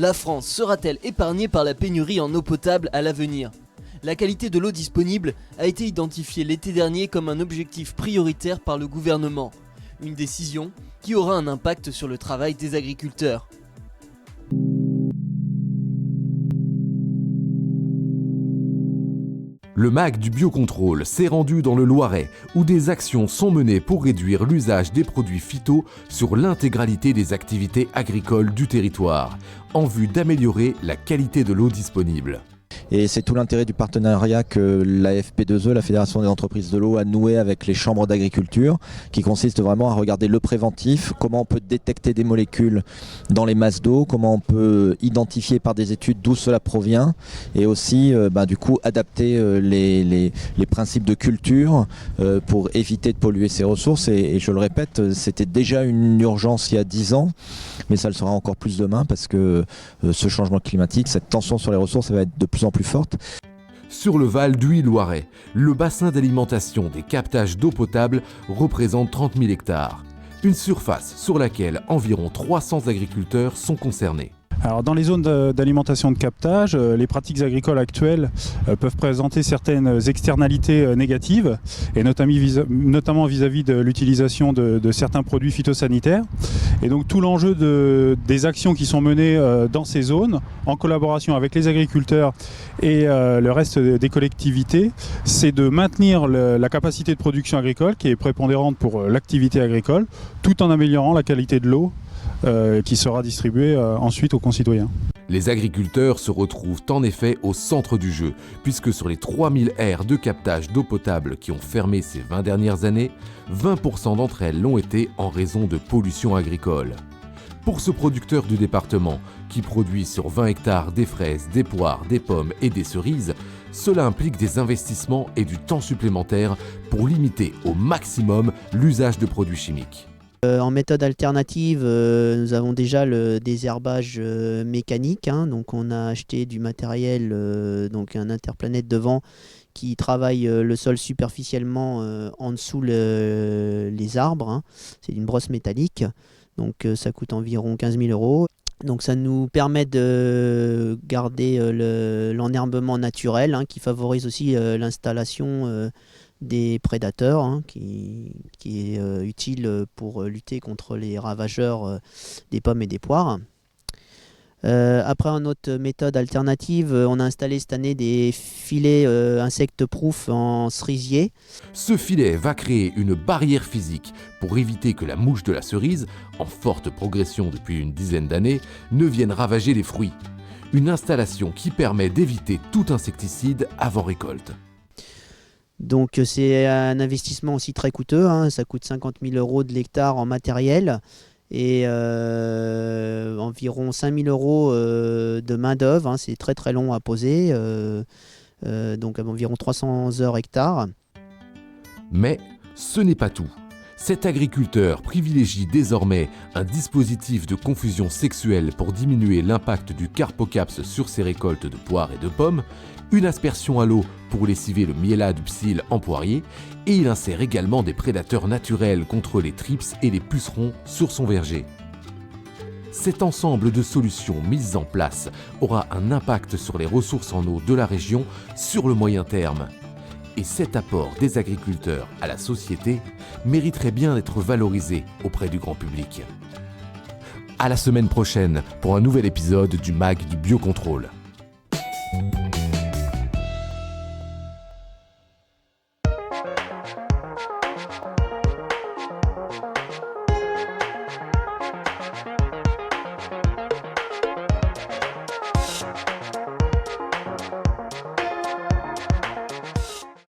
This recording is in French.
La France sera-t-elle épargnée par la pénurie en eau potable à l'avenir ? La qualité de l'eau disponible a été identifiée l'été dernier comme un objectif prioritaire par le gouvernement. Une décision qui aura un impact sur le travail des agriculteurs. Le MAC du biocontrôle s'est rendu dans le Loiret où des actions sont menées pour réduire l'usage des produits phyto sur l'intégralité des activités agricoles du territoire, en vue d'améliorer la qualité de l'eau disponible. Et c'est tout l'intérêt du partenariat que la FP2E, la Fédération des entreprises de l'eau, a noué avec les chambres d'agriculture, qui consiste vraiment à regarder le préventif, comment on peut détecter des molécules dans les masses d'eau, comment on peut identifier par des études d'où cela provient, et aussi du coup adapter les principes de culture pour éviter de polluer ces ressources. Et je le répète, c'était déjà une urgence il y a 10 ans, mais ça le sera encore plus demain parce que ce changement climatique, cette tension sur les ressources, ça va être de plus en plus forte. Sur le Val d'Huy-Loiret, le bassin d'alimentation des captages d'eau potable représente 30 000 hectares, une surface sur laquelle environ 300 agriculteurs sont concernés. Alors dans les zones d'alimentation de captage, les pratiques agricoles actuelles peuvent présenter certaines externalités négatives, et notamment vis-à-vis de l'utilisation de certains produits phytosanitaires. Et donc tout l'enjeu des actions qui sont menées dans ces zones, en collaboration avec les agriculteurs et le reste des collectivités, c'est de maintenir la capacité de production agricole qui est prépondérante pour l'activité agricole, tout en améliorant la qualité de l'eau qui sera distribuée ensuite aux concitoyens. Les agriculteurs se retrouvent en effet au centre du jeu, puisque sur les 3000 aires de captage d'eau potable qui ont fermé ces 20 dernières années, 20% d'entre elles l'ont été en raison de pollution agricole. Pour ce producteur du département, qui produit sur 20 hectares des fraises, des poires, des pommes et des cerises, cela implique des investissements et du temps supplémentaire pour limiter au maximum l'usage de produits chimiques. En méthode alternative, nous avons déjà le désherbage mécanique. Donc on a acheté du matériel, donc un interplanète de vent qui travaille le sol superficiellement en dessous les arbres. C'est une brosse métallique, donc ça coûte environ 15 000 €. Donc ça nous permet de garder l'enherbement naturel qui favorise aussi l'installation des prédateurs, qui est utile pour lutter contre les ravageurs des pommes et des poires. Après, en autre méthode alternative, on a installé cette année des filets insectes-proof en cerisier. Ce filet va créer une barrière physique pour éviter que la mouche de la cerise, en forte progression depuis une dizaine d'années, ne vienne ravager les fruits. Une installation qui permet d'éviter tout insecticide avant récolte. Donc c'est un investissement aussi très coûteux, ça coûte 50 000 € de l'hectare en matériel et environ 5 000 € de main d'œuvre, c'est très très long à poser, donc environ 300 heures hectare. Mais ce n'est pas tout. Cet agriculteur privilégie désormais un dispositif de confusion sexuelle pour diminuer l'impact du carpocaps sur ses récoltes de poires et de pommes, une aspersion à l'eau pour lessiver le miellat du psylle en poirier, et il insère également des prédateurs naturels contre les trips et les pucerons sur son verger. Cet ensemble de solutions mises en place aura un impact sur les ressources en eau de la région sur le moyen terme. Et cet apport des agriculteurs à la société mériterait bien d'être valorisé auprès du grand public. À la semaine prochaine pour un nouvel épisode du MAC du biocontrôle.